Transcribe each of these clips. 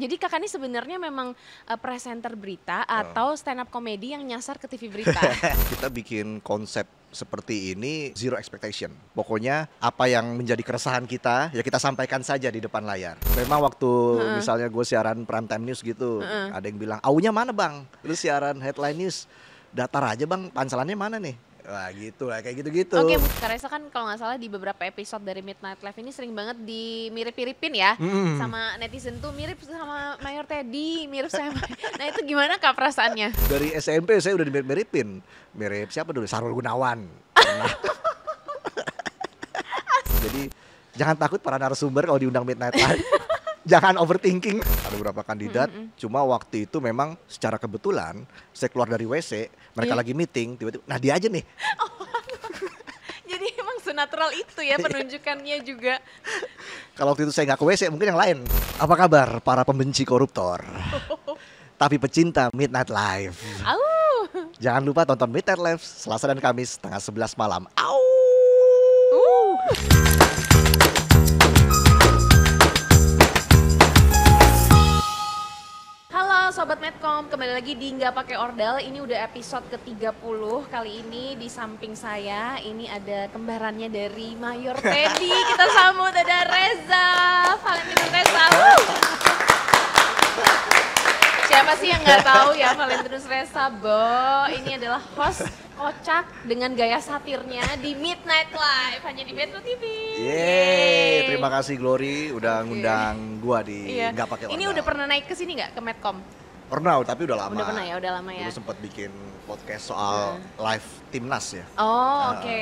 Jadi Kakak ini sebenarnya memang presenter berita atau stand up comedy yang nyasar ke TV berita? Kita bikin konsep seperti ini zero expectation. Pokoknya apa yang menjadi keresahan kita ya kita sampaikan saja di depan layar. Memang waktu misalnya gue siaran prime time news gitu, ada yang bilang aunya mana bang? Terus siaran headline news, datar aja bang, pancelannya mana nih? Wah gitu lah, kayak gitu-gitu. Oke, Kak Reza kan kalau nggak salah di beberapa episode dari Midnight Live ini sering banget dimirip-miripin ya sama netizen tuh, mirip sama Mayor Teddy, mirip sama. Nah itu gimana Kak perasaannya? Dari SMP saya udah dimirip-miripin. Mirip siapa dulu? Sarul Gunawan. Nah. Jadi jangan takut para narasumber kalau diundang Midnight Live. Jangan overthinking. Ada beberapa kandidat, cuma waktu itu memang secara kebetulan saya keluar dari WC, mereka lagi meeting, tiba-tiba, nah dia aja nih. Jadi emang senatural itu ya penunjukannya juga. Kalau waktu itu saya nggak ke WC, mungkin yang lain. Apa kabar para pembenci koruptor? Tapi pecinta Midnight Live. Au. Jangan lupa tonton Midnight Live Selasa dan Kamis tengah 11 malam. Au! Halo Sobat Medcom, kembali lagi di Nggak Pakai Ordal. Ini udah episode ke-30. Kali ini di samping saya, ini ada kembarannya dari Mayor Teddy. Kita sambut, ada Reza, Valentinus Reza. Siapa sih yang nggak tahu ya Valentinus Reza, Bo? Ini adalah host kocak dengan gaya satirnya di Midnight Live, hanya di Metro TV. Yeay, terima kasih Glory udah ngundang gua di Nggak Pakai Ordal. Ini udah pernah naik ke sini nggak, ke Medcom? Pernah, tapi udah lama. Udah pernah ya, udah lama ya. Dulu sempat bikin podcast soal live timnas ya. Oh, oke.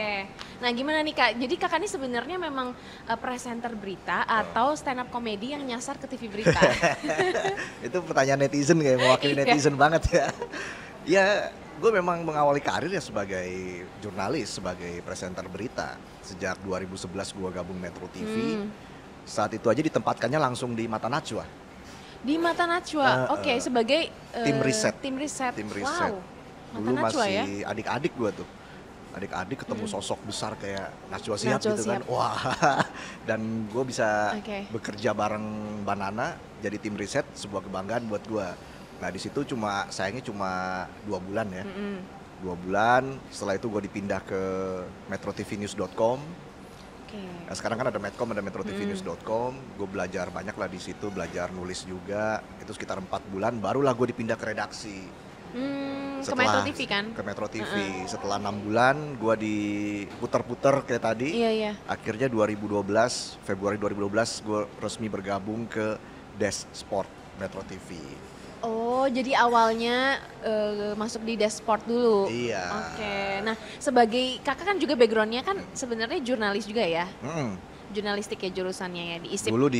Nah, gimana nih Kak? Jadi Kakak ini sebenarnya memang presenter berita atau stand up comedy yang nyasar ke TV berita? Itu pertanyaan netizen kayak mewakili Iya. netizen banget ya. Ya, gue memang mengawali karir ya sebagai jurnalis, sebagai presenter berita. Sejak 2011 gue gabung Metro TV. Saat itu aja ditempatkannya langsung di Mata Najwa. Di Mata Najwa, oke, sebagai Tim riset. Tim riset. Tim riset. Wow. Dulu Mata Najwa masih ya. adik-adik gue tuh. Adik-adik ketemu sosok besar kayak Najwa Shihab Najwa gitu kan. Shihab. Wah, dan gue bisa Oke. bekerja bareng Mbak Nana jadi tim riset, sebuah kebanggaan buat gue. Nah di situ sayangnya cuma 2 bulan ya. 2 bulan, setelah itu gue dipindah ke metrotvnews.com. Oke. Nah, sekarang kan ada Medcom, ada metrotvnews.com. Gue belajar banyak lah di situ, belajar nulis juga. Itu sekitar 4 bulan, barulah gue dipindah ke redaksi. Ke Metro TV kan? Ke Metro TV. Setelah 6 bulan, gue diputer-puter kayak tadi. Iya. Akhirnya Februari 2012, gue resmi bergabung ke Desk Sport Metro TV. Oh, jadi awalnya masuk di Desport dulu. Iya. Oke. Nah, sebagai Kakak kan juga backgroundnya kan sebenarnya jurnalis juga ya? Jurnalistik ya jurusannya ya di ISIP. Dulu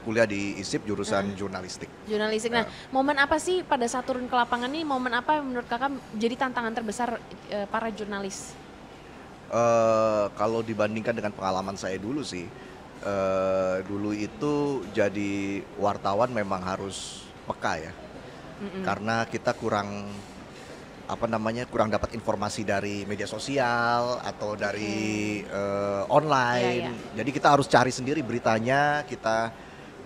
kuliah di ISIP jurusan jurnalistik. Jurnalistik. Nah, momen apa sih pada saat turun ke lapangan nih, momen apa yang menurut Kakak jadi tantangan terbesar para jurnalis? Kalau dibandingkan dengan pengalaman saya dulu sih, dulu itu jadi wartawan memang harus peka ya. Karena kita kurang dapat informasi dari media sosial atau dari online. Iya. Jadi kita harus cari sendiri beritanya, kita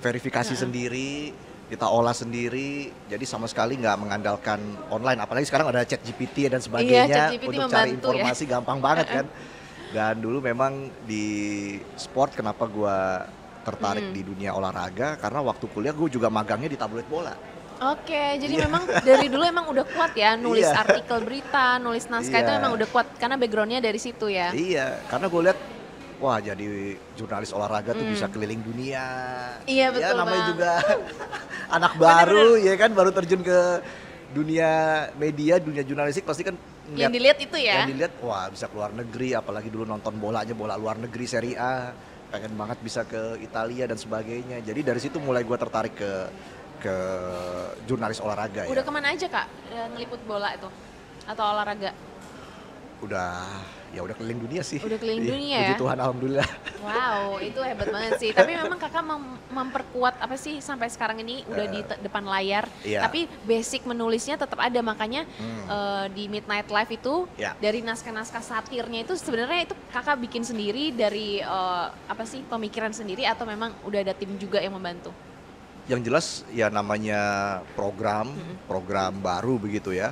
verifikasi sendiri, kita olah sendiri. Jadi sama sekali nggak mengandalkan online. Apalagi sekarang ada ChatGPT dan sebagainya ChatGPT untuk membantu cari informasi gampang banget kan. Dan dulu memang di sport kenapa gua tertarik di dunia olahraga karena waktu kuliah gue juga magangnya di tabloid bola. Oke, jadi memang dari dulu emang udah kuat ya nulis Iya. artikel berita, nulis naskah itu Iya. memang udah kuat karena backgroundnya dari situ ya. Iya, karena gue lihat wah jadi jurnalis olahraga tuh bisa keliling dunia. Iya, betul, Ya namanya Bang. juga anak baru ya kan baru terjun ke dunia media, dunia jurnalistik pasti kan Yang dilihat itu ya. Yang dilihat wah bisa keluar negeri, apalagi dulu nonton bolanya bola luar negeri Serie A, pengen banget bisa ke Italia dan sebagainya. Jadi dari situ mulai gue tertarik ke jurnalis olahraga Udah ya. kemana aja Kak ngeliput bola itu? Atau olahraga? Udah keliling dunia sih. Udah keliling Iya, dunia puji ya? Tuhan alhamdulillah. Wow, itu hebat banget sih. Tapi memang Kakak memperkuat apa sih sampai sekarang ini udah di depan layar. Iya. Tapi basic menulisnya tetap ada, makanya di Midnight Live itu Ya. dari naskah-naskah satirnya itu sebenarnya itu Kakak bikin sendiri dari apa sih pemikiran sendiri atau memang udah ada tim juga yang membantu? Yang jelas ya namanya program baru begitu ya,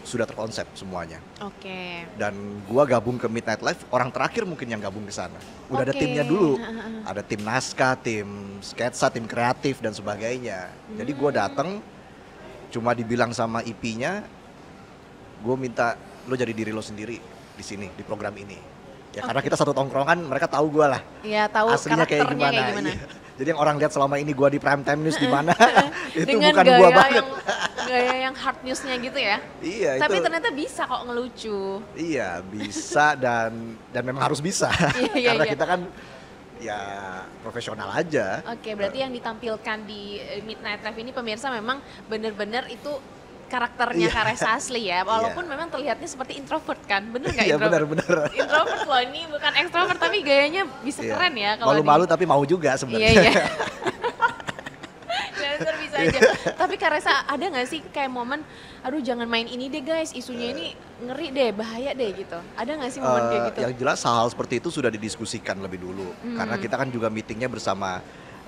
sudah terkonsep semuanya. Oke. Dan gua gabung ke Midnight Live, orang terakhir mungkin yang gabung ke sana. Udah ada Oke. timnya dulu, ada tim naskah, tim sketsa, tim kreatif dan sebagainya. Jadi gua datang, cuma dibilang sama IP-nya, gue minta lo jadi diri lo sendiri di sini di program ini. Ya karena kita satu tongkrongan, mereka tahu gue lah. Ya tahu Aslinya kayak karakternya gimana. kayak gimana. Iya. Jadi yang orang lihat selama ini gue di Primetime News di mana, itu Dengan bukan gaya gue banget. gaya yang hard newsnya gitu ya. Iya Tapi itu. ternyata bisa kok ngelucu. Iya bisa dan memang harus bisa. Iya, Karena iya. kita kan ya profesional aja. Oke, berarti yang ditampilkan di Midnight Live ini pemirsa memang benar-benar itu karakternya Iya. Karesa asli ya. Walaupun memang terlihatnya seperti introvert kan. Bener nggak Iya introvert? benar-benar. Introvert loh, ini bukan ekstrovert tapi gayanya bisa Iya. keren ya kalau Malu-malu tapi mau juga Iya, sebenarnya. iya. Dasar bisa aja. Tapi Karesa ada nggak sih kayak momen, aduh jangan main ini deh guys, isunya ini ngeri deh, bahaya deh gitu. Ada nggak sih momen kayak gitu? Yang jelas hal seperti itu sudah didiskusikan lebih dulu. Karena kita kan juga meetingnya bersama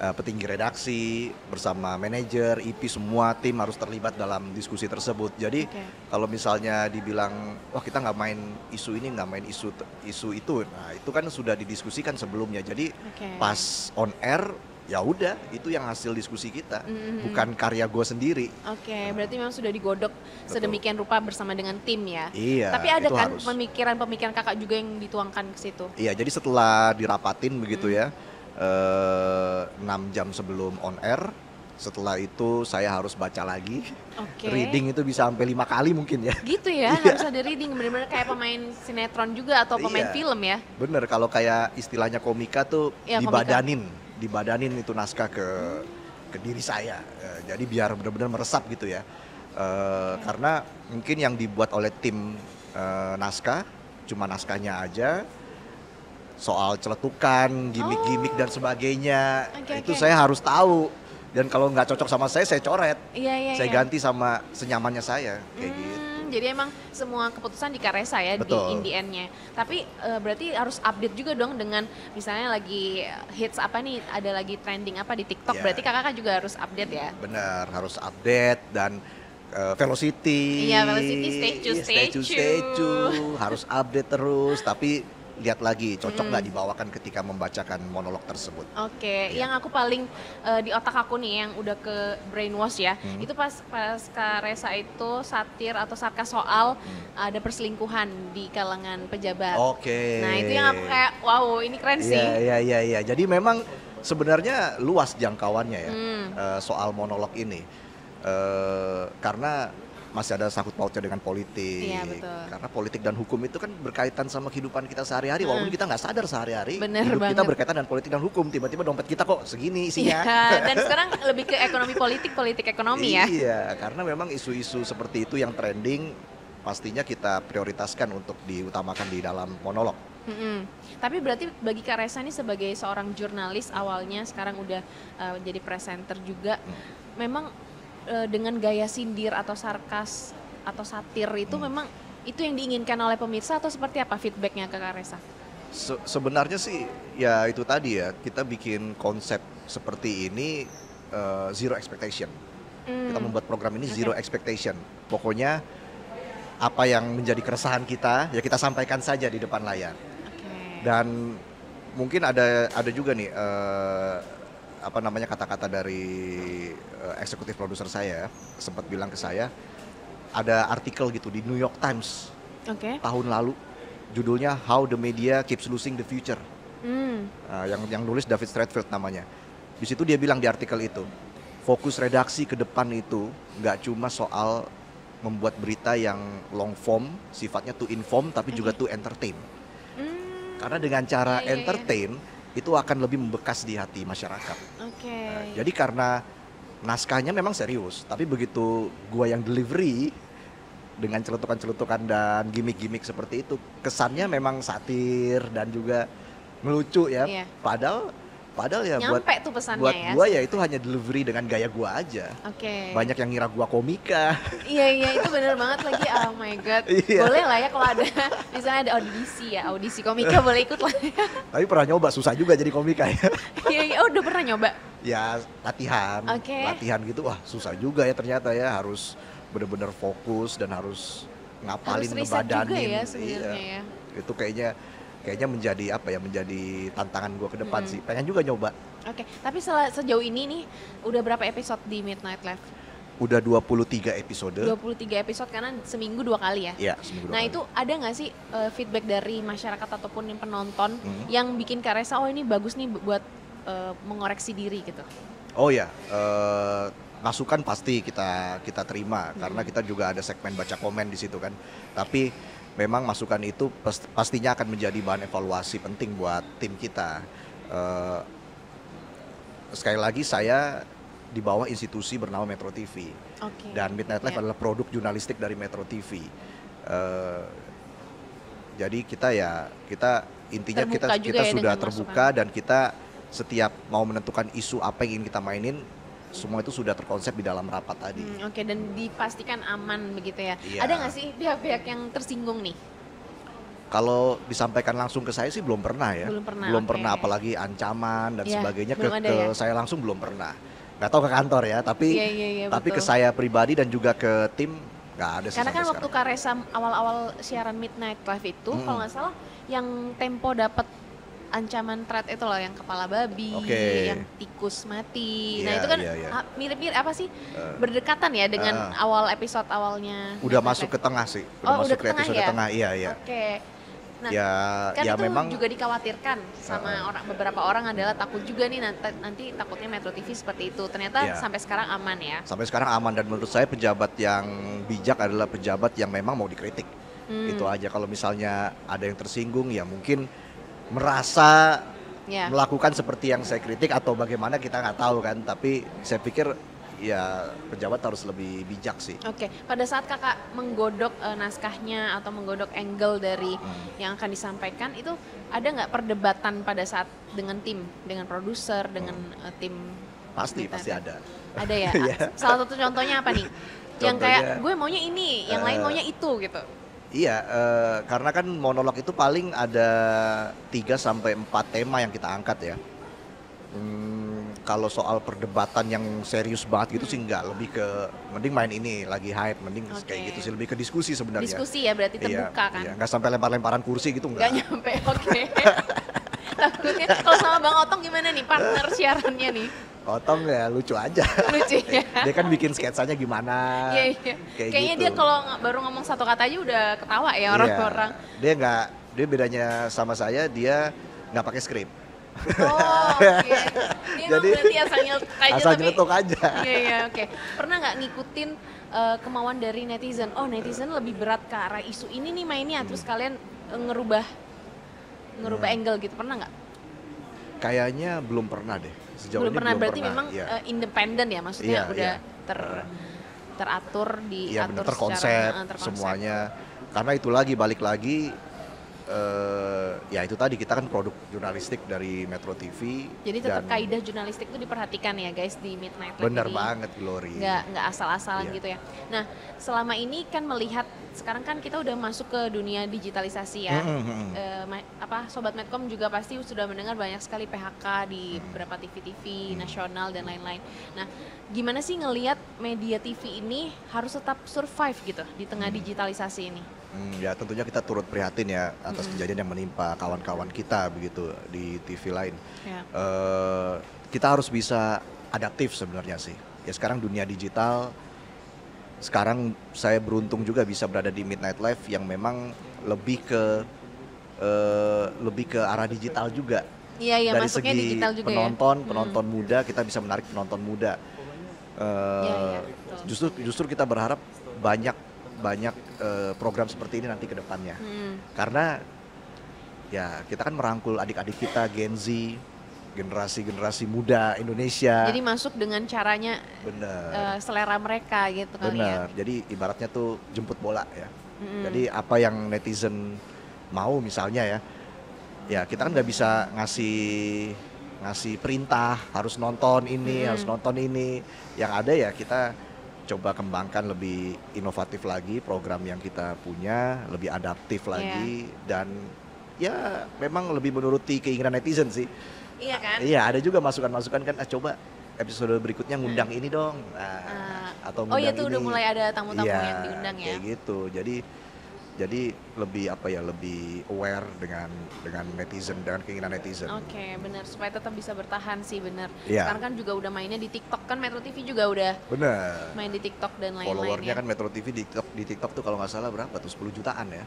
petinggi redaksi, bersama manajer, IP, semua tim harus terlibat dalam diskusi tersebut. Jadi Oke. kalau misalnya dibilang, wah kita nggak main isu ini, nggak main isu itu, nah itu kan sudah didiskusikan sebelumnya. Jadi Oke. pas on air, ya udah itu yang hasil diskusi kita, bukan karya gue sendiri. Oke, berarti memang sudah digodok sedemikian rupa bersama dengan tim ya. Iya, Tapi ada itu kan harus. pemikiran-pemikiran kakak juga yang dituangkan ke situ. Iya, jadi setelah dirapatin begitu ya, 6 jam sebelum on air, setelah itu saya harus baca lagi. Oke. Reading itu bisa sampai 5 kali mungkin ya. Gitu ya, Iya. harus ada reading bener-bener kayak pemain sinetron juga atau pemain Iya. film ya. Bener, kalau kayak istilahnya komika tuh Iya, komika. dibadanin itu naskah ke diri saya. Jadi biar benar-benar meresap gitu ya. Karena mungkin yang dibuat oleh tim naskah cuma naskahnya aja. Soal celetukan, gimmick-gimmick dan sebagainya, Oke, itu oke. saya harus tahu. Dan kalau nggak cocok sama saya coret. Iya, iya, Saya iya. ganti sama senyamannya saya, kayak gitu. Jadi emang semua keputusan di Karesa ya Betul. di in the end-nya. Tapi berarti harus update juga dong dengan misalnya lagi hits apa nih, ada lagi trending apa di TikTok. Iya. Berarti kakak kan juga harus update ya. Bener, harus update dan Velocity. Iya, Velocity, stay true. Harus update terus, tapi lihat lagi cocok nggak dibawakan ketika membacakan monolog tersebut. Oke, Iya. yang aku paling di otak aku nih yang udah ke brainwash ya, itu pas Karesa itu satir atau sarkas soal ada perselingkuhan di kalangan pejabat. Oke. Nah itu yang aku kayak wow ini keren sih. Iya. Jadi memang sebenarnya luas jangkauannya ya soal monolog ini. Karena masih ada sangkut pautnya dengan politik. Iya, betul. Karena politik dan hukum itu kan berkaitan sama kehidupan kita sehari-hari, walaupun kita nggak sadar sehari-hari. Bener Hidup kita banget. berkaitan dengan politik dan hukum. Tiba-tiba dompet kita kok segini isinya. Iya, dan sekarang lebih ke politik ekonomi ya. Iya, karena memang isu-isu seperti itu yang trending pastinya kita prioritaskan untuk diutamakan di dalam monolog. Tapi berarti bagi Kak Resa ini sebagai seorang jurnalis awalnya, sekarang udah jadi presenter juga, memang dengan gaya sindir atau sarkas atau satir itu memang itu yang diinginkan oleh pemirsa atau seperti apa feedbacknya ke Kak Resa? Sebenarnya sih ya itu tadi ya, kita bikin konsep seperti ini zero expectation. Kita membuat program ini zero expectation. Pokoknya apa yang menjadi keresahan kita ya kita sampaikan saja di depan layar. Dan mungkin ada juga nih apa namanya kata-kata dari eksekutif produser saya sempat bilang ke saya, ada artikel gitu di New York Times tahun lalu judulnya How the Media Keeps Losing the Future. Yang nulis David Stratfield namanya. Di situ dia bilang di artikel itu, fokus redaksi ke depan itu nggak cuma soal membuat berita yang long form, sifatnya to inform tapi juga to entertain. Karena dengan cara entertain itu akan lebih membekas di hati masyarakat. Jadi karena naskahnya memang serius, tapi begitu gua yang delivery dengan celutukan-celutukan dan gimmick-gimmick seperti itu, kesannya memang satir dan juga melucu ya. Iya. Padahal ya Nyampe tuh pesannya buat ya. gua ya itu hanya delivery dengan gaya gua aja. Banyak yang ngira gua komika. Iya itu bener banget lagi. Oh my god. Iya. Boleh lah ya kalau ada misalnya ada audisi komika boleh ikut lah. Tapi pernah nyoba susah juga jadi komika ya. Iya, oh udah pernah nyoba. Ya latihan, Oke. latihan gitu, wah susah juga ya ternyata ya, harus bener-bener fokus dan harus ngapalin, Harus riset juga ngebadanin. ya Iya, sebenarnya ya. itu kayaknya kayaknya menjadi apa ya, menjadi tantangan gue ke depan Mm-mm. sih. Pengen juga nyoba. Oke, tapi sejauh ini nih udah berapa episode di Midnight Live? Udah 23 episode. 23 episode karena seminggu 2 kali ya. Iya, seminggu 2 Nah kali. itu ada nggak sih feedback dari masyarakat ataupun yang penonton Hmm. yang bikin Kak Reza, oh ini bagus nih buat mengoreksi diri gitu? Oh ya, masukan pasti kita terima karena kita juga ada segmen baca komen di situ kan. Tapi memang masukan itu pastinya akan menjadi bahan evaluasi penting buat tim kita. Eh, Sekali lagi saya di bawah institusi bernama Metro TV Oke. dan Midnight Live Ya. adalah produk jurnalistik dari Metro TV. Eh, jadi kita intinya Terbuka juga kita ya sudah dengan terbuka masukan. dan kita setiap mau menentukan isu apa yang ingin kita mainin, semua itu sudah terkonsep di dalam rapat tadi. Oke, dan dipastikan aman begitu ya. Iya. Ada nggak sih pihak-pihak yang tersinggung nih? Kalau disampaikan langsung ke saya sih belum pernah ya. Belum pernah, Belum oke. pernah, apalagi ancaman dan Iya, sebagainya belum ada ke ya? saya langsung belum pernah. Nggak tahu ke kantor ya, tapi Iya, tapi ke betul. saya pribadi dan juga ke tim nggak ada sih Karena kan sampai waktu sekarang. Kak Reza awal-awal siaran Midnight Live itu, kalau nggak salah yang Tempo dapat ancaman threat itu loh, yang kepala babi, Oke. yang tikus mati. Iya, Nah itu kan iya, iya. mirip-mirip apa sih, berdekatan ya dengan awal episode awalnya. Udah Midnight masuk ke Live. tengah sih, Oh, udah masuk udah ke ke tengah episode ya? tengah, iya iya. Oke. Nah, Ya kan ya itu memang juga dikhawatirkan sama beberapa orang adalah takut juga nih nanti takutnya Metro TV seperti itu. Ternyata Iya. sampai sekarang aman ya. sampai sekarang aman dan menurut saya pejabat yang bijak adalah pejabat yang memang mau dikritik. Itu aja, kalau misalnya ada yang tersinggung ya mungkin merasa Ya. melakukan seperti yang saya kritik atau bagaimana kita nggak tahu kan, tapi saya pikir ya pejabat harus lebih bijak sih. Oke, pada saat kakak menggodok naskahnya atau menggodok angle dari yang akan disampaikan itu ada nggak perdebatan pada saat dengan tim, dengan produser, dengan tim? Pasti Midnight pasti Live? ada. Ada ya. Iya. Salah satu contohnya apa nih? Yang kayak Contohnya, gue maunya ini, yang lain maunya itu gitu. Iya, karena kan monolog itu paling ada 3 sampai 4 tema yang kita angkat ya. Kalau soal perdebatan yang serius banget gitu sih enggak, lebih ke mending main ini lagi hype, mending Oke. kayak gitu sih, lebih ke diskusi sebenarnya. Diskusi ya berarti Iya, terbuka kan? iya, nggak sampai lempar-lemparan kursi gitu Nggak enggak. nyampe, oke. Takutnya kalau sama Bang Otong gimana nih partner siarannya nih? Otong ya lucu aja. Lucu ya? Dia kan bikin sketsanya gimana. Iya, iya. Kayak Kayaknya gitu. dia kalau baru ngomong satu kata aja udah ketawa ya Iya, orang-orang. dia bedanya sama saya, dia nggak pakai skrip. Oh, oke. Dia emang Jadi, berarti asal nyeletuk aja asal tapi. nyeletuk aja. Iya, iya, oke. Pernah nggak ngikutin kemauan dari netizen? Oh, netizen lebih berat ke arah isu ini nih mainnya, terus kalian ngerubah angle gitu. Pernah nggak? Kayaknya belum pernah deh. Sejauh Belum ini pernah. belum Berarti pernah. memang Iya. independen ya, maksudnya Iya, udah iya. teratur, Iya benar, diatur terkonsep terkonsep. semuanya. Karena itu lagi balik lagi ya itu tadi, kita kan produk jurnalistik dari Metro TV. Jadi tetap dan kaidah jurnalistik itu diperhatikan ya guys di Midnight Live bener ini. banget, Glory. Nggak asal-asalan Iya. gitu ya. Nah, selama ini kan melihat sekarang kan kita udah masuk ke dunia digitalisasi ya. Sobat Medcom juga pasti sudah mendengar banyak sekali PHK di beberapa TV-TV nasional dan lain-lain. Nah, gimana sih ngelihat media TV ini harus tetap survive gitu di tengah digitalisasi ini? Ya tentunya kita turut prihatin ya atas kejadian yang menimpa kawan-kawan kita begitu di TV lain. Ya. Kita harus bisa adaptif sebenarnya sih. Ya sekarang dunia digital, sekarang saya beruntung juga bisa berada di Midnight Live yang memang lebih ke arah digital juga. Iya, iya, Dari masuknya segi digital juga penonton muda, kita bisa menarik penonton muda. Iya, betul. Justru kita berharap banyak program seperti ini nanti ke depannya. Karena ya kita kan merangkul adik-adik kita, Gen Z, generasi muda Indonesia. Jadi masuk dengan caranya Bener, selera mereka gitu kali ya. bener. Jadi ibaratnya tuh jemput bola ya. Jadi apa yang netizen mau misalnya ya kita kan nggak bisa ngasih perintah harus nonton ini, harus nonton ini. Yang ada ya kita coba kembangkan lebih inovatif lagi program yang kita punya, lebih adaptif lagi dan ya memang lebih menuruti keinginan netizen sih. Iya kan? Iya, ada juga masukan-masukan kan, coba episode berikutnya ngundang ini dong. Atau Oh iya ngundang tuh udah ini. mulai ada tamu-tamu Iya, yang diundang ya. kayak gitu. Jadi lebih lebih aware dengan netizen, dengan keinginan netizen. Oke, benar, supaya tetap bisa bertahan sih, benar. Iya. Sekarang kan juga udah mainnya di TikTok kan, Metro TV juga udah Bener. main di TikTok dan lain-lain Followernya ya. kan Metro TV di TikTok tuh kalau nggak salah berapa tuh, 10 jutaan ya.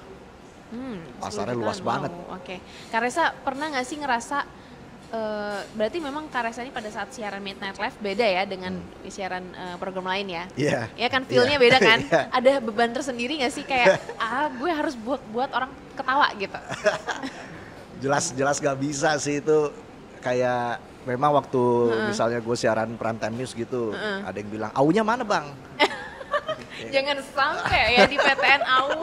10 Pasarnya jutaan, luas banget. Oke. Kak Reza pernah nggak sih ngerasa berarti memang Kak Reza ini pada saat siaran Midnight Live beda ya dengan siaran program lain ya? Iya. Ya kan feel-nya beda kan? Iya. Ada beban tersendiri nggak sih kayak gue harus buat orang ketawa gitu? Jelas gak bisa sih itu, kayak memang waktu misalnya gue siaran prime time news gitu, ada yang bilang, aunya mana bang? Jangan sampai ya di PTN AU.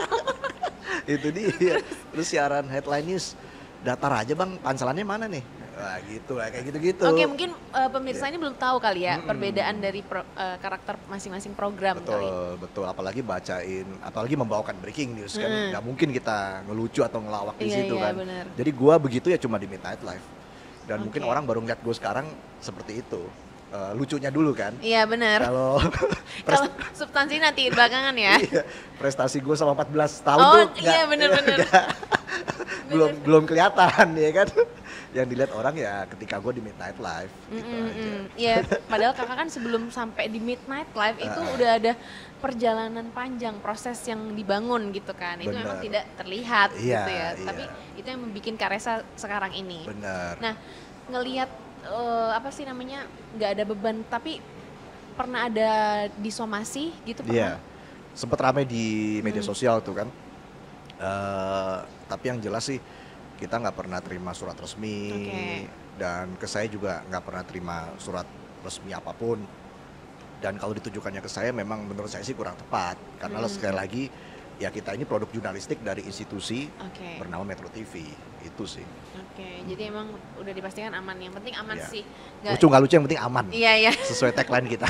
Itu dia. Terus siaran headline news, datar aja bang, pancelannya mana nih? Wah gitu lah, kayak gitu-gitu. Oke, mungkin pemirsa ini belum tahu kali ya perbedaan dari karakter masing-masing program kali. Betul, apalagi membawakan breaking news kan, nggak mungkin kita ngelucu atau ngelawak di situ kan. Bener. Jadi gua begitu ya cuma di Midnight Live, dan mungkin orang baru ngeliat gue sekarang seperti itu. Lucunya dulu kan. Iya benar. Kalau substansi nanti belakangan ya. iya, prestasi gue selama 14 tahun Oh tuh iya benar-benar. belum kelihatan ya kan. Yang dilihat orang ya ketika gue di Midnight Live gitu aja. Iya, padahal kakak kan sebelum sampai di Midnight Live itu udah ada perjalanan panjang, proses yang dibangun gitu kan. Itu memang Bener. tidak terlihat Iya, gitu ya. iya. Tapi itu yang membuat Kak Reza sekarang ini. Bener. Nah, ngelihat nggak ada beban, tapi pernah ada disomasi gitu Iya, pernah? sempet rame di media sosial tuh kan. Tapi yang jelas sih kita nggak pernah terima surat resmi. Oke. Dan ke saya juga nggak pernah terima surat resmi apapun. Dan kalau ditujukannya ke saya memang menurut saya sih kurang tepat, karena sekali lagi ya kita ini produk jurnalistik dari institusi Oke. bernama Metro TV, itu sih. Oke, jadi emang udah dipastikan aman. Yang penting aman Iya. sih. Lucu nggak lucu yang penting aman. Iya, iya. Sesuai tagline kita.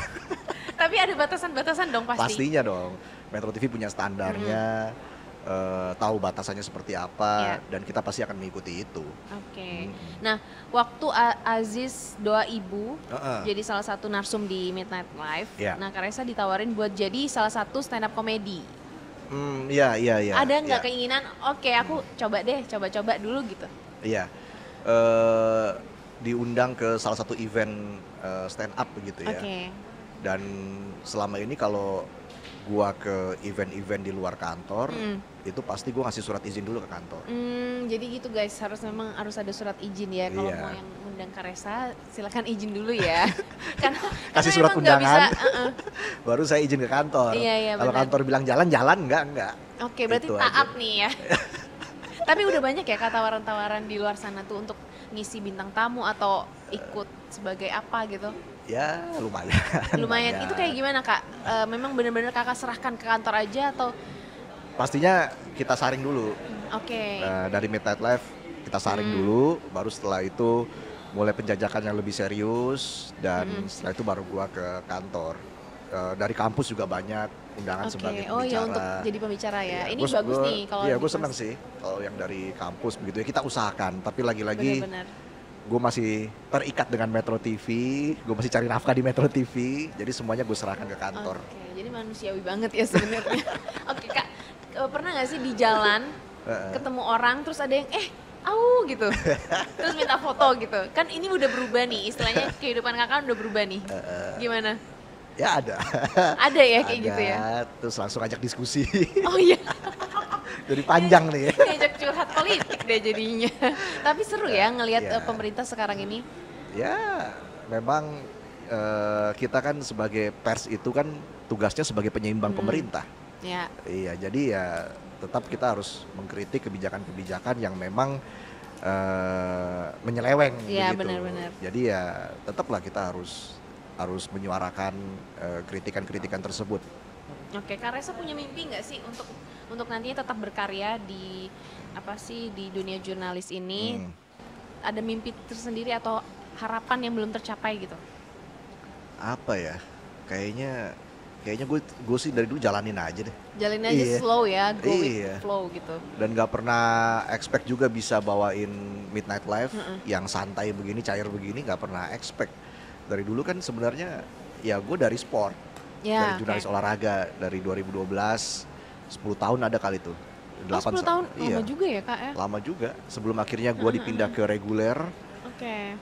Tapi ada batasan-batasan dong pasti. Pastinya dong. Metro TV punya standarnya, tahu batasannya seperti apa, dan kita pasti akan mengikuti itu. Oke. Nah, waktu Aziz Doa Ibu jadi salah satu narsum di Midnight Live, Iya. nah Kak Reza ditawarin buat jadi salah satu stand up comedy. Iya. Ada nggak iya. keinginan? Oke, aku coba dulu gitu. Iya. Diundang ke salah satu event stand up begitu ya. Oke. Dan selama ini kalau gua ke event-event di luar kantor, itu pasti gua ngasih surat izin dulu ke kantor. Jadi gitu guys, memang harus ada surat izin ya. Kalau Iya. mau yang undang Kak Reza, silakan izin dulu ya. Karena Kasih surat memang nggak undangan, bisa, baru saya izin ke kantor. Iya, Kalau benar. kantor bilang jalan, enggak. Oke, berarti Itu taat aja. nih ya. Tapi udah banyak ya Kak tawaran-tawaran di luar sana tuh untuk ngisi bintang tamu atau ikut sebagai apa gitu. Ya lumayan. Lumayan. Itu kayak gimana Kak? Memang benar-benar Kakak serahkan ke kantor aja atau? Pastinya kita saring dulu. Oke. Dari Midnight Live kita saring dulu, baru setelah itu mulai penjajakan yang lebih serius, dan setelah itu baru gua ke kantor. Dari kampus juga banyak undangan sebagai pembicara. Oh ya, untuk jadi pembicara ya. Ini Gua- bagus gua- nih kalau Iya, gue di seneng Mas. sih kalau yang dari kampus begitu ya, kita usahakan. Tapi lagi-lagi Benar-benar. gue masih terikat dengan Metro TV, gue masih cari nafkah di Metro TV, jadi semuanya gue serahkan ke kantor. Oke, jadi manusiawi banget ya sebenarnya. Oke Kak, pernah nggak sih di jalan ketemu orang terus ada yang au gitu, terus minta foto gitu? Kan ini udah berubah nih, istilahnya kehidupan Kakak udah berubah nih. Gimana? Ya ada. Ada ya kayak Ada, gitu ya? terus langsung ajak diskusi. Oh iya. Jadi panjang nih. Ngajak curhat politik deh jadinya. Tapi seru ya ngelihat Iya. pemerintah sekarang ini. Ya, memang kita kan sebagai pers itu kan tugasnya sebagai penyeimbang pemerintah. Ya. Iya, jadi ya tetap kita harus mengkritik kebijakan-kebijakan yang memang menyeleweng Iya, begitu. benar-benar. Jadi ya tetaplah kita harus menyuarakan kritikan-kritikan tersebut. Oke, Kak Reza punya mimpi nggak sih untuk nantinya tetap berkarya di di dunia jurnalis ini? Ada mimpi tersendiri atau harapan yang belum tercapai gitu? Apa ya? Kayaknya kayaknya gue sih dari dulu jalanin aja deh. Jalin aja Iya. slow ya, go with Iya. the flow gitu. Dan gak pernah expect juga bisa bawain Midnight Live yang santai begini, cair begini, gak pernah expect. Dari dulu kan sebenarnya ya gue dari sport, Ya, dari jurnalis olahraga dari 2012, 10 tahun ada kali tuh. 10 tahun, iya, lama juga ya Kak ya? lama juga. Sebelum akhirnya gue dipindah ke reguler, Oke,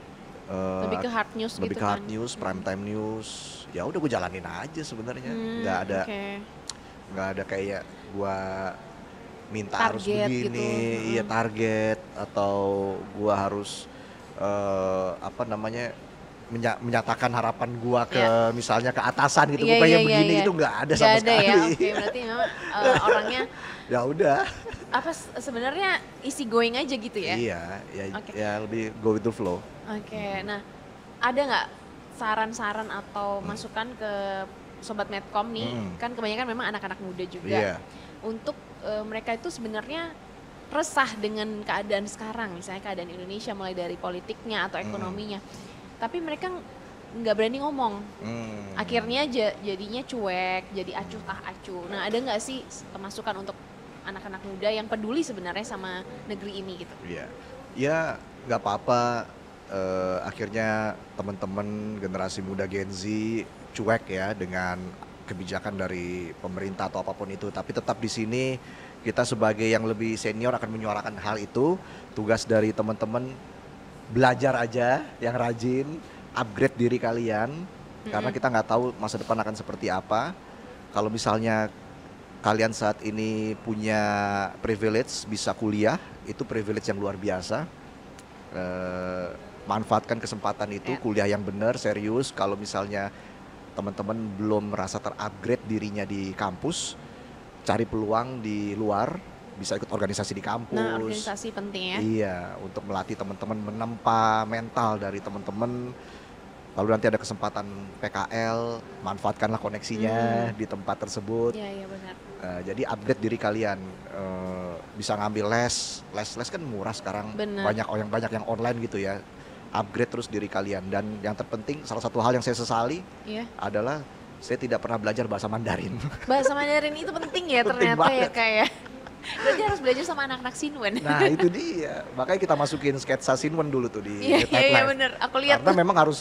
eh, lebih ke hard news lebih gitu ke kan? hard news, prime time news. Ya udah gue jalanin aja sebenarnya. Nggak ada Oke. nggak ada kayak gue minta harus Target begini, gitu. iya target atau gue harus apa namanya menyatakan harapan gua ke misalnya ke atasan gitu, Iya, gua pengen iya, begini iya. itu nggak ada Nggak sama ada sekali. ya, oke berarti memang orangnya Ya udah. apa sebenarnya easy going aja gitu ya? Iya, ya, Oke. ya lebih go with the flow. Oke, nah ada nggak saran-saran atau masukan ke Sobat Medcom nih? Kan kebanyakan memang anak-anak muda juga. Iya. Untuk mereka itu sebenarnya resah dengan keadaan sekarang, misalnya keadaan Indonesia mulai dari politiknya atau ekonominya. Tapi mereka nggak berani ngomong. Akhirnya jadinya cuek, jadi acuh tah acuh. Nah ada nggak sih masukan untuk anak-anak muda yang peduli sebenarnya sama negeri ini gitu? Iya, ya nggak apa-apa. Akhirnya teman-teman generasi muda Gen Z cuek ya dengan kebijakan dari pemerintah atau apapun itu. Tapi tetap di sini kita sebagai yang lebih senior akan menyuarakan hal itu. Tugas dari teman-teman belajar aja, yang rajin, upgrade diri kalian. Karena kita nggak tahu masa depan akan seperti apa. Kalau misalnya kalian saat ini punya privilege bisa kuliah, itu privilege yang luar biasa. Manfaatkan kesempatan itu, kuliah yang benar, serius. Kalau misalnya teman-teman belum merasa terupgrade dirinya di kampus, cari peluang di luar, bisa ikut organisasi di kampus. Nah organisasi penting ya. Iya, untuk melatih teman-teman menempa mental dari teman-teman. Lalu nanti ada kesempatan PKL, manfaatkanlah koneksinya di tempat tersebut. Iya benar. Jadi upgrade diri kalian, bisa ngambil les kan murah sekarang. Bener. Banyak yang online gitu ya. Upgrade terus diri kalian, dan yang terpenting salah satu hal yang saya sesali adalah saya tidak pernah belajar bahasa Mandarin. Bahasa Mandarin itu penting ya Penting ternyata ya banget. kayak. Berarti harus belajar sama anak-anak Sinwen. Nah itu dia, makanya kita masukin sketsa Sinwen dulu tuh di Iya Midnight Live. bener, aku lihat Karena tuh. memang harus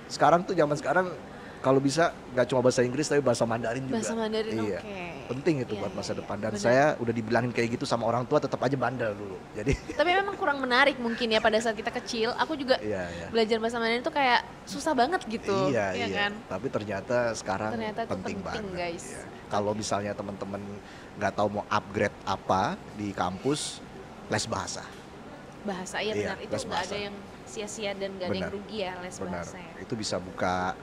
sekarang tuh zaman sekarang kalau bisa nggak cuma bahasa Inggris tapi bahasa Mandarin juga. Bahasa Mandarin, iya. oke. Penting itu Iya, buat masa iya, depan, dan bener. saya udah dibilangin kayak gitu sama orang tua tetap aja bandel dulu. Jadi Tapi memang kurang menarik mungkin ya pada saat kita kecil. Aku juga iya. belajar bahasa Mandarin itu kayak susah banget gitu. Iya. Kan? Tapi ternyata sekarang Ternyata itu penting penting, banget. guys. Iya. Kalau misalnya teman-teman nggak tahu mau upgrade apa di kampus, les bahasa. Bahasa iya Iya, benar, itu les nggak ada bahasa. yang sia-sia dan nggak ada yang Benar. rugi ya les Benar. bahasa ya. Itu bisa buka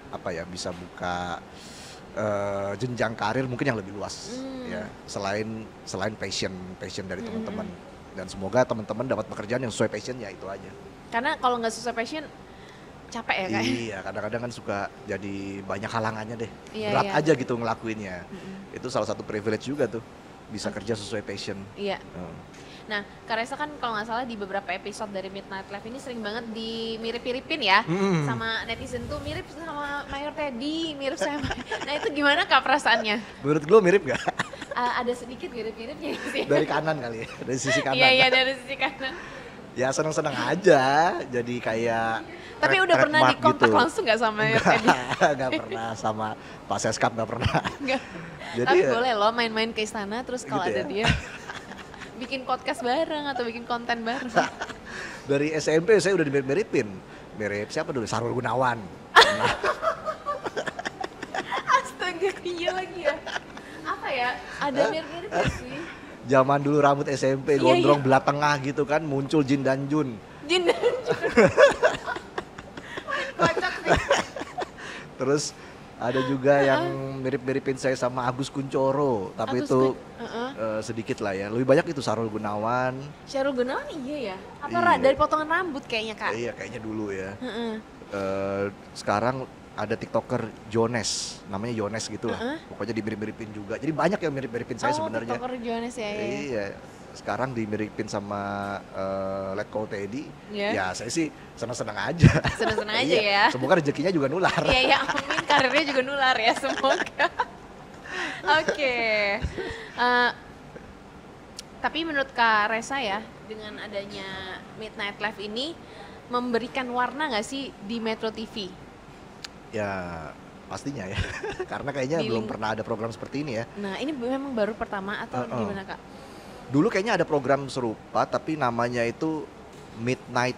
bisa buka jenjang karir mungkin yang lebih luas ya. Selain passion dari teman-teman, dan semoga teman-teman dapat pekerjaan yang sesuai passionnya, itu aja. Karena kalau nggak sesuai passion capek ya Kak. Iya, kadang-kadang kan suka jadi banyak halangannya deh. Iya, Berat iya. aja gitu ngelakuinnya. Itu salah satu privilege juga tuh, bisa kerja sesuai passion. Iya. Nah, Kak Reza kan kalau nggak salah di beberapa episode dari Midnight Live ini sering banget dimirip-miripin ya sama netizen tuh, mirip sama Mayor Teddy, mirip sama. Nah itu gimana Kak perasaannya? Menurut lo mirip gak? Ada sedikit mirip-miripnya sih. Dari kanan kali ya, dari sisi kanan. Iya dari sisi kanan. Ya seneng-seneng aja, jadi kayak Tapi udah pernah trademark dikontak gitu. langsung nggak sama Mayor Teddy? Gak pernah, sama Pak Seskap gak pernah. Nggak. Jadi Tapi ya, boleh loh main-main ke istana terus kalau Gitu ada ya? dia bikin podcast bareng atau bikin konten bareng. dari SMP saya udah dimirip-miripin. Mirip siapa dulu? Sarul Gunawan. Astaga, iya lagi ya. Apa ya? Ada mirip-mirip nggak sih? Zaman dulu rambut SMP Iya, gondrong belah tengah gitu kan, muncul Jin dan Jun. Jin dan Jun. Kocak sih. Terus ada juga yang mirip-miripin saya sama Agus Kuncoro, tapi Agus itu Heeh. sedikit lah ya. Lebih banyak itu Sarul Gunawan. Syahrul Gunawan iya ya? Apa Iya. dari potongan rambut kayaknya Kak? Iya kayaknya dulu ya. Heeh. Sekarang ada TikToker Jones, namanya Jones gitu lah. Pokoknya dimirip-miripin juga. Jadi banyak yang mirip-miripin saya sebenarnya. TikToker Jones ya. Iya. Sekarang dimiripin sama Let Go Teddy. Iya. Ya saya sih senang-senang aja. Seneng-seneng aja Iya. ya. Semoga rezekinya juga nular. Iya ya amin, karirnya juga nular ya semoga. Oke. Eh, tapi menurut Kak Resa ya, dengan adanya Midnight Live ini memberikan warna nggak sih di Metro TV? Ya pastinya ya, karena kayaknya Di belum ling- pernah ada program seperti ini ya. Nah, ini memang baru pertama atau Heeh. gimana Kak? Dulu kayaknya ada program serupa, tapi namanya itu Midnight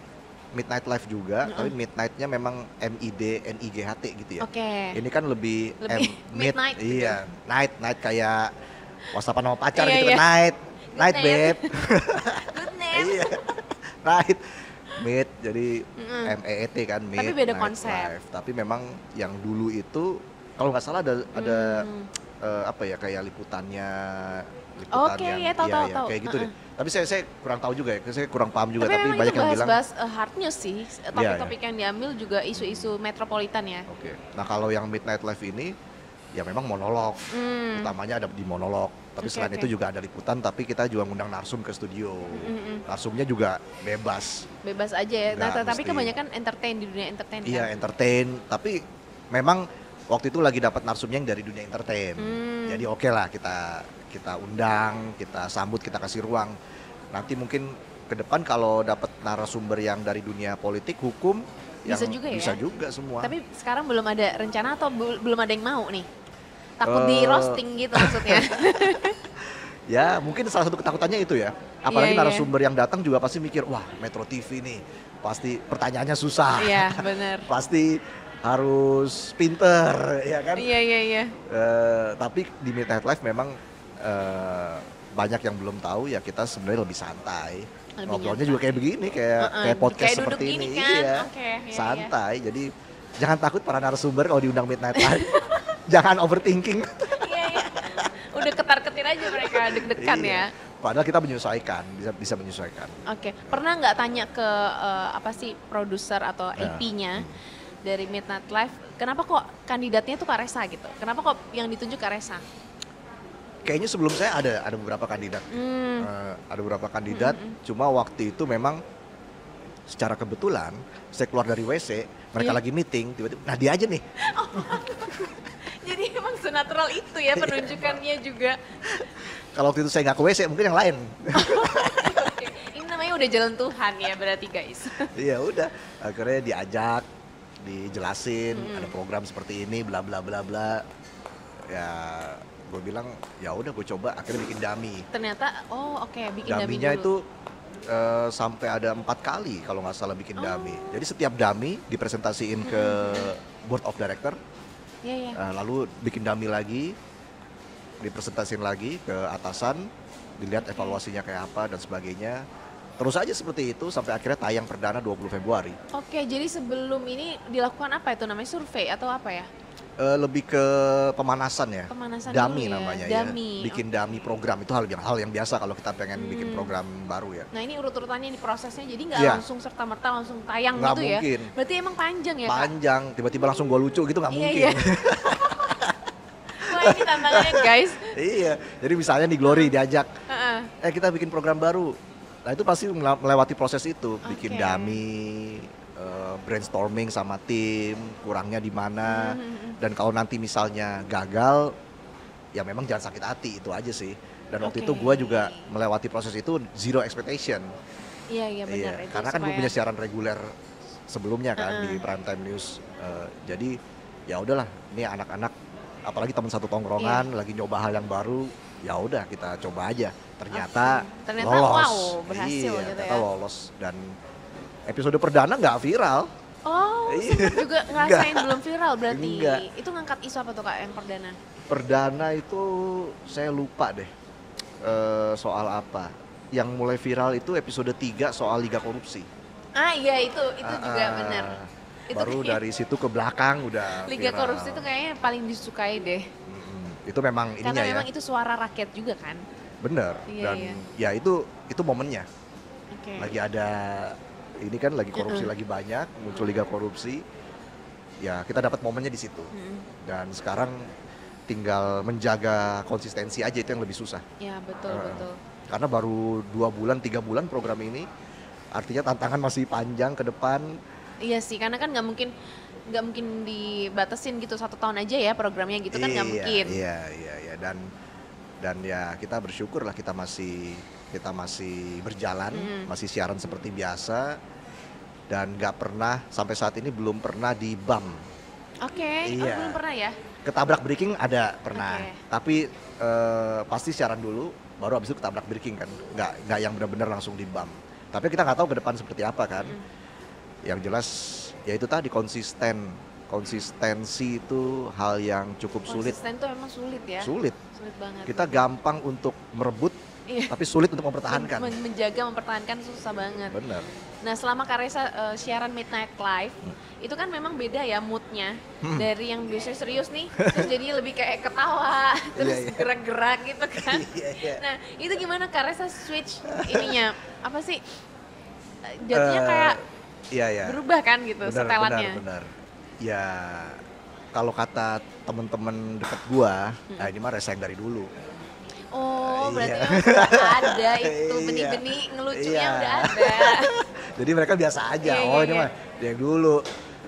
Midnight Live juga, tapi midnightnya memang MIDNIGHT gitu ya. Oke. Ini kan lebih Lebih midnight gitu. iya, night kayak whatsappan sama pacar Iya, gitu iya. kan, night Good babe. Good name. Iya, night mid jadi Mm-mm. MEET kan, Tapi beda Midnight konsep. Live. Tapi memang yang dulu itu kalau nggak salah ada Hmm. apa ya kayak liputannya Oke, yang ya, tahu, iya, tahu, ya, tahu. kayak gitu deh. Tapi saya kurang tahu juga ya, saya kurang paham juga. Tapi Tapi memang banyak itu yang bilang bahas-bahas hard news sih. Iya, Topik-topik yang diambil juga isu-isu metropolitan ya. oke. Nah kalau yang Midnight Live ini ya memang monolog, Hmm. utamanya ada di monolog. Tapi Oke, selain oke. itu juga ada liputan, tapi kita juga ngundang narsum ke studio. Mm-mm. Narsumnya juga bebas. Bebas aja ya. Nah, Nggak tapi mesti. kebanyakan entertain di dunia entertain Iya kan. entertain, tapi memang waktu itu lagi dapat narsumnya yang dari dunia entertain. Hmm. Jadi oke lah kita undang, kita sambut, kita kasih ruang. Nanti mungkin ke depan kalau dapat narasumber yang dari dunia politik, hukum, Bisa yang juga ya? bisa juga semua. Tapi sekarang belum ada rencana atau belum ada yang mau nih? Takut di Eh. roasting gitu maksudnya. Ya mungkin salah satu ketakutannya itu ya. Apalagi Iya, iya. narasumber yang datang juga pasti mikir, wah Metro TV nih pasti pertanyaannya susah. Iya, benar. Pasti harus pinter, ya kan? Iya, iya, iya. Tapi di Midnight Live memang banyak yang belum tahu ya kita sebenarnya lebih santai. Lebih Ngobrolnya nyantai. juga kayak begini, kayak podcast kayak duduk seperti gini ini. kan? Iya. Oke, iya, Santai. Jadi jangan takut para narasumber kalau diundang Midnight Live. Jangan overthinking. Iya, iya. Udah ketar-ketir aja mereka deg-degan Iya. ya. Padahal kita menyesuaikan, bisa menyesuaikan. Oke, pernah nggak tanya ke apa sih produser atau Ya. AP-nya dari Midnight Live, kenapa kok kandidatnya tuh Kak Resa gitu? Kenapa kok yang ditunjuk Kak Resa? Kayaknya sebelum saya ada beberapa kandidat. Hmm, Ada beberapa kandidat, cuma waktu itu memang secara kebetulan saya keluar dari WC, mereka Iya. lagi meeting, tiba-tiba, nah dia aja nih. jadi emang senatural itu ya penunjukannya juga. Kalau waktu itu saya nggak ke WC, mungkin yang lain. Oke, ini namanya udah jalan Tuhan ya berarti guys. Iya udah, akhirnya diajak, dijelasin ada program seperti ini, bla bla bla bla. Ya gue bilang ya udah gue coba, akhirnya bikin dummy. Ternyata, oh oke, bikin dummy Dummy-nya dulu. itu sampai ada 4 kali kalau nggak salah bikin dummy. Jadi setiap dummy dipresentasiin ke board of director, Iya, iya. lalu bikin dummy lagi, dipresentasiin lagi ke atasan, dilihat evaluasinya kayak apa dan sebagainya. Terus aja seperti itu sampai akhirnya tayang perdana 20 Februari. Oke, jadi sebelum ini dilakukan apa itu namanya survei atau apa ya? Lebih ke pemanasan ya. Pemanasan dummy dulu ya, namanya dummy, ya. Bikin dummy program itu hal yang biasa kalau kita pengen bikin program baru ya. Nah ini urut-urutannya di prosesnya jadi nggak Iya. langsung serta-merta langsung tayang Nggak gitu mungkin. ya? Berarti emang panjang ya Kak? Panjang, tiba-tiba langsung gua lucu gitu nggak Iya, mungkin. iya. Wah ini tantangannya guys. Iya, jadi misalnya nih Glory diajak, Heeh. kita bikin program baru. Nah itu pasti melewati proses itu, bikin Oke. dummy, brainstorming sama tim, kurangnya di mana. Dan kalau nanti misalnya gagal, ya memang jangan sakit hati, itu aja sih. Dan waktu Oke. itu gua juga melewati proses itu zero expectation. Iya iya benar. Itu Karena kan gue supaya- punya siaran reguler sebelumnya kan di Primetime News. Jadi ya udahlah, ini anak-anak apalagi teman satu tongkrongan Iya. lagi nyoba hal yang baru, ya udah kita coba aja. Ternyata, Oke. Ternyata lolos. wow, berhasil Iya, gitu ternyata ya. lolos dan episode perdana nggak viral. Oh, Iya. sempet juga ngerasain belum viral berarti. Enggak. Itu ngangkat isu apa tuh Kak yang perdana? Perdana itu saya lupa deh soal apa. Yang mulai viral itu episode 3 soal Liga Korupsi. Ah iya itu juga Ah, benar. Itu Baru kayaknya dari situ ke belakang udah Liga viral. Korupsi itu kayaknya paling disukai deh. Itu memang Karena ininya memang ya. itu suara rakyat juga kan. Bener. Iya, Dan iya. ya itu momennya. Oke. Lagi ada ini kan lagi korupsi lagi banyak, muncul Liga Korupsi. Ya, kita dapat momennya di situ. Dan sekarang tinggal menjaga konsistensi aja, itu yang lebih susah. Ya betul betul. Karena baru 2 bulan, 3 bulan program ini. Artinya tantangan masih panjang ke depan. Iya sih, karena kan nggak mungkin dibatasin gitu 1 tahun aja ya programnya gitu kan nggak mungkin. Iya. ya. Dan ya kita bersyukur lah kita masih berjalan, masih siaran seperti biasa, dan nggak pernah sampai saat ini belum pernah di bump. Oke, Iya. belum pernah ya? Ketabrak breaking ada pernah, Oke. tapi pasti siaran dulu, baru abis itu ketabrak breaking kan, nggak yang benar-benar langsung di bump. Tapi kita nggak tahu ke depan seperti apa kan. Yang jelas ya itu tadi konsistensi itu hal yang cukup sulit. Konsisten tuh emang sulit ya? Sulit. Sulit banget. Kita gampang untuk merebut, Iya. tapi sulit untuk mempertahankan. Menjaga, mempertahankan susah banget. Benar. Nah selama Kak Reza siaran Midnight Live, itu kan memang beda ya moodnya. Dari yang biasanya serius nih, terus jadi lebih kayak ketawa, terus Iya. gerak-gerak gitu kan. Iya. Nah itu gimana Kak Reza switch ininya, apa sih, jadinya kayak Iya. berubah kan gitu setelannya. Benar. Ya kalau kata temen-temen deket gua, nah ini mah Reza yang dari dulu. Oh berarti Iya. memang sudah ada itu Iya. benih-benih ngelucunya Iya. udah ada. Jadi mereka biasa aja. Iya, Oh iya, ini iya. mah dia yang dulu.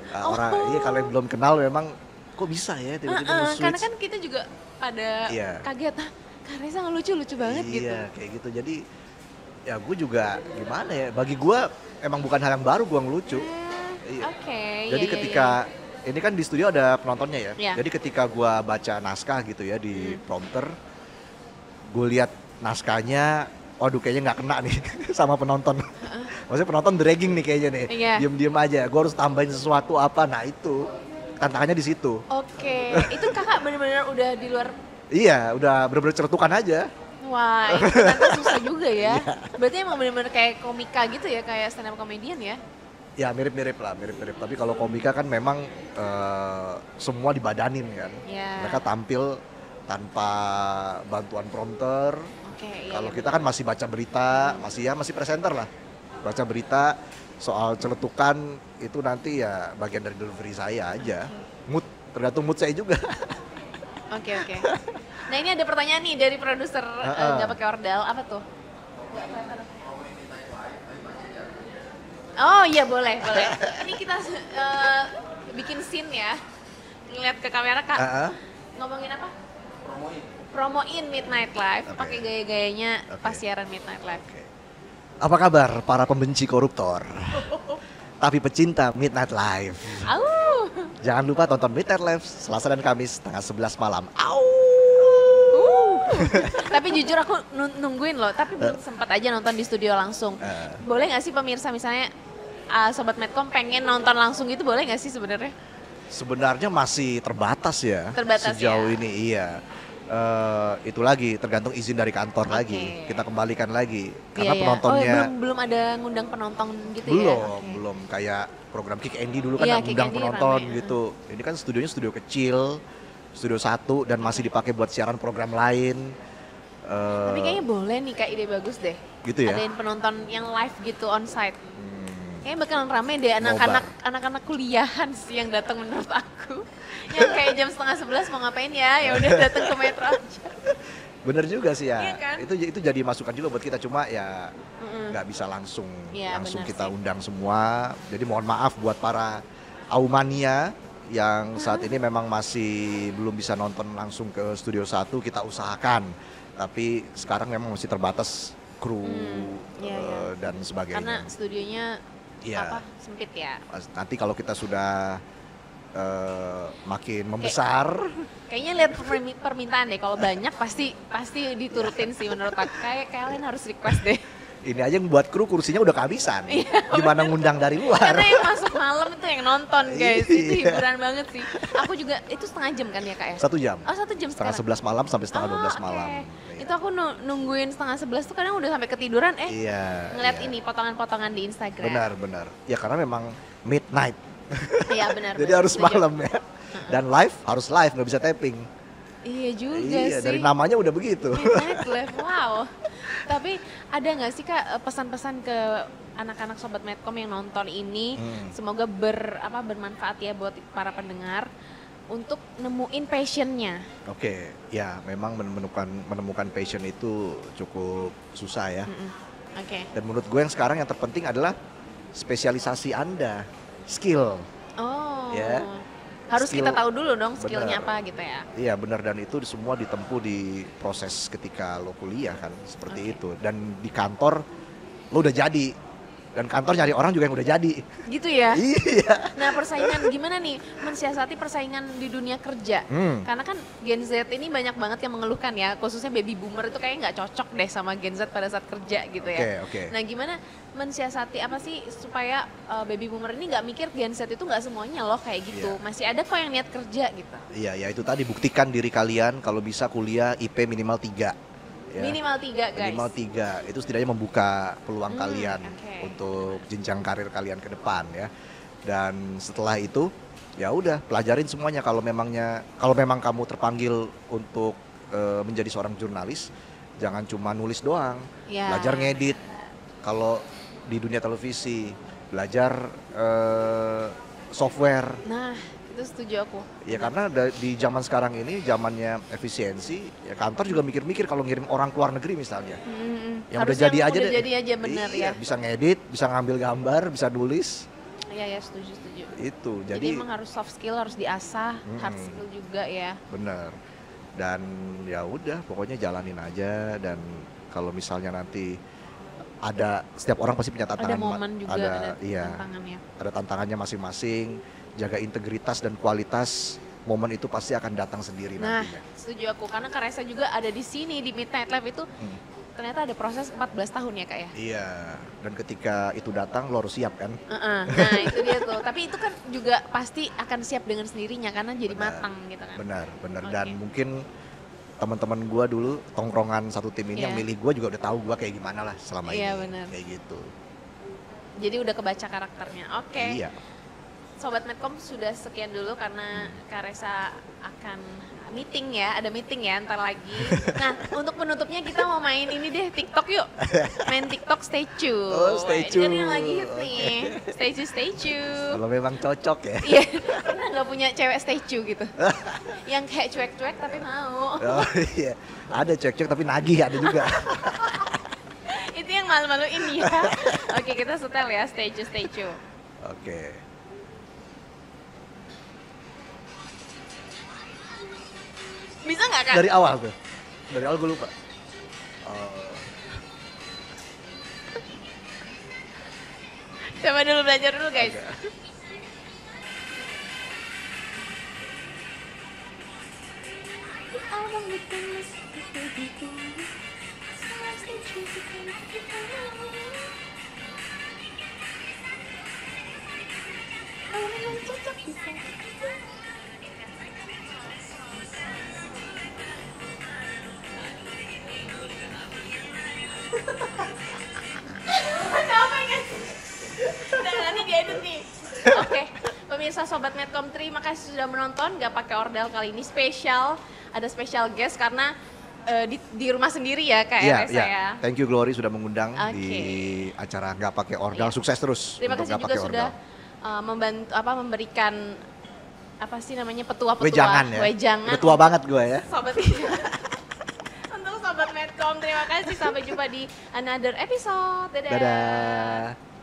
Nah, orang iya kalau yang belum kenal memang kok bisa ya tiba-tiba nge-switch. Karena kan kita juga pada Iya. kaget, Kak Reza ngelucu banget gitu. Iya kayak gitu. Jadi ya gue juga gimana ya. Bagi gua emang bukan hal yang baru gua ngelucu. Iya. Oke. Jadi iya, ketika ini kan di studio ada penontonnya ya. Iya. Jadi ketika gua baca naskah gitu ya di prompter, gue lihat naskahnya, waduh kayaknya nggak kena nih sama penonton. Maksudnya penonton dragging nih kayaknya nih. Iya. Diem-diem aja. Gue harus tambahin sesuatu apa. Nah itu tantangannya di situ. Oke, itu kakak benar-benar udah di luar. Iya, udah bener-bener cerutukan aja. Wah, itu ternyata susah juga ya. Iya. Berarti emang benar-benar kayak komika gitu ya, kayak stand up comedian ya? Ya mirip-mirip lah, mirip-mirip. Tapi kalau komika kan memang semua dibadanin kan. Iya. Mereka tampil tanpa bantuan prompter. Oke, iya. Kalau iya, kita kan masih baca berita, masih presenter lah. Baca berita soal celetukan itu nanti ya bagian dari delivery saya aja. Mood, tergantung mood saya juga. Oke. Nah ini ada pertanyaan nih dari produser nggak pakai ordal, apa tuh? Oh iya boleh. Ini kita bikin scene ya, ngeliat ke kamera Kak. Ngomongin apa? Promoin Midnight Live, Oke. pakai gaya-gayanya Oke. pas siaran Midnight Live. Apa kabar para pembenci koruptor? Tapi pecinta Midnight Live. Au. Jangan lupa tonton Midnight Live Selasa dan Kamis tanggal 11 malam. Au! Tapi jujur aku nungguin loh, tapi belum sempat aja nonton di studio langsung. Boleh nggak sih pemirsa misalnya Sobat Medcom pengen nonton langsung gitu, boleh nggak sih sebenarnya? Sebenarnya masih terbatas ya. Terbatas sejauh ya? ini iya. Itu lagi tergantung izin dari kantor Oke. lagi. Kita kembalikan lagi karena Iya, iya. penontonnya Oh, belum ada ngundang penonton gitu belum, ya? Oke. belum kayak program Kick Andy dulu kan Iya, yang Kick ngundang Andy penonton rame, gitu. Ini kan studionya studio kecil, studio 1 dan masih dipakai buat siaran program lain. Tapi kayaknya boleh nih Kak, ide bagus deh. Gitu ya. Adain penonton yang live gitu on site. Hmm, Kayaknya bakalan rame deh anak-anak kuliahan sih yang datang menurut aku. Yang kayak jam 10:30 mau ngapain ya udah datang ke Metro aja. bener juga sih ya. Iya kan? Itu jadi masukan juga buat kita, cuma ya nggak bisa langsung Iya, langsung benar kita sih. undang semua. Jadi mohon maaf buat para Aumania yang saat ini memang masih belum bisa nonton langsung ke Studio 1, kita usahakan. Tapi sekarang memang masih terbatas kru iya, iya. dan sebagainya. Karena studionya Iya. sempit ya. Nanti kalau kita sudah makin membesar, Kayaknya lihat permintaan deh, kalau banyak pasti diturutin sih menurut aku. Kayak kalian harus request deh. ini aja yang buat kru kursinya udah kehabisan. Gimana ngundang dari luar? Karena yang masuk malam itu yang nonton guys, itu Iya. hiburan banget sih. Aku juga, itu setengah jam kan ya Kak ya? 1 jam. Oh 1 jam Setengah sekarang? 11 malam sampai setengah 12 oke. malam. Itu aku nungguin setengah 11 tuh kadang udah sampai ketiduran Iya. ngeliat iya. ini potongan-potongan di Instagram. Benar. Ya karena memang midnight. Iya benar. Jadi benar, harus setuju. malam ya. Dan harus live, nggak bisa tapping. Iya juga Iya, sih. dari namanya udah begitu. Midnight Live, wow. Tapi ada nggak sih Kak pesan-pesan ke anak-anak Sobat Medcom yang nonton ini? Semoga bermanfaat ya buat para pendengar untuk nemuin passionnya. Oke, ya memang menemukan passion itu cukup susah ya. Oke. Dan menurut gue yang sekarang yang terpenting adalah spesialisasi Anda, skill. Oh. Ya. Harus skill. kita tahu dulu dong skillnya Bener. apa gitu ya. Iya benar, dan itu semua ditempuh di proses ketika lo kuliah kan, seperti Oke. itu. Dan di kantor lo udah jadi, dan kantor nyari orang juga yang udah jadi. Gitu ya. Iya. Nah persaingan gimana nih mensiasati persaingan di dunia kerja? Karena kan Gen Z ini banyak banget yang mengeluhkan ya, khususnya baby boomer itu kayaknya nggak cocok deh sama Gen Z pada saat kerja gitu ya. Oke. Nah gimana mensiasati apa sih supaya baby boomer ini nggak mikir Gen Z itu nggak semuanya loh kayak gitu. Iya. Masih ada kok yang niat kerja gitu. Iya, ya itu tadi, buktikan diri kalian kalau bisa kuliah IP minimal 3. Ya. Minimal 3 guys. Minimal 3, itu setidaknya membuka peluang kalian oke. untuk jenjang karir kalian ke depan ya. Dan setelah itu ya udah pelajarin semuanya. Kalau memang kamu terpanggil untuk menjadi seorang jurnalis, jangan cuma nulis doang. Ya. Belajar ngedit. Kalau di dunia televisi, belajar software. Nah itu setuju aku. Ya karena di zaman sekarang ini zamannya efisiensi, ya kantor juga mikir-mikir kalau ngirim orang ke luar negeri misalnya. Yang udah Harusnya jadi emang aja udah deh. jadi aja bener Iya, ya. bisa ngedit, bisa ngambil gambar, bisa nulis. Iya ya setuju. Itu. Jadi Jadi emang harus soft skill, harus diasah, hard skill juga ya. bener. Dan ya udah pokoknya jalanin aja, dan kalau misalnya nanti setiap orang pasti punya tantangan. Ada momen juga, ada iya, tantangannya. ada tantangannya masing-masing. Jaga integritas dan kualitas, momen itu pasti akan datang sendiri Nah, nantinya. setuju aku karena Kak Reza juga ada di sini di Midnight Lab itu ternyata ada proses 14 tahun ya Kak ya. Iya, dan ketika itu datang lo harus siap kan? Nah itu dia tuh, tapi itu kan juga pasti akan siap dengan sendirinya karena jadi Benar. matang gitu kan. Benar. Oke. Dan mungkin teman-teman gua dulu tongkrongan satu tim ini yang Iya. milih gua juga udah tahu gua kayak gimana lah selama Iya, ini. benar. Kayak gitu. Jadi udah kebaca karakternya. Oke. Iya. Sobat Medcom sudah sekian dulu karena Kak Reza akan meeting ya, ada meeting ya ntar lagi. Nah untuk penutupnya kita mau main ini deh TikTok yuk. Main TikTok statue. Oh, statue. Ini kan yang lagi hit nih, statue. Kalau memang cocok ya. Iya, pernah nggak punya cewek statue gitu? Yang kayak cuek-cuek tapi mau. Oh iya. Ada cek-cek tapi nagih ada juga. Itu yang malu-maluin ya. Oke kita setel ya statue. Oke. Bisa nggak Kak? Dari awal tuh. Dari awal gue lupa. Oh. Coba dulu belajar dulu guys. Oke. Nah, nanti diedit nih. Oke, pemirsa Sobat Medcom, terima kasih sudah menonton. Gak pakai ordal kali ini spesial, ada special guest karena di rumah sendiri ya Kak Iya, Reza ya. Thank you Glory sudah mengundang Oke. di acara nggak pakai ordal. Iya. Sukses terus. Terima untuk kasih Nggak juga Pakai sudah Ordal. membantu memberikan apa sih namanya petua-petua Wejangan ya. wejangan Udah tua banget gue ya. sobat untuk Sobat Medcom. Terima kasih, sampai jumpa di another episode. Dadah. Dadah.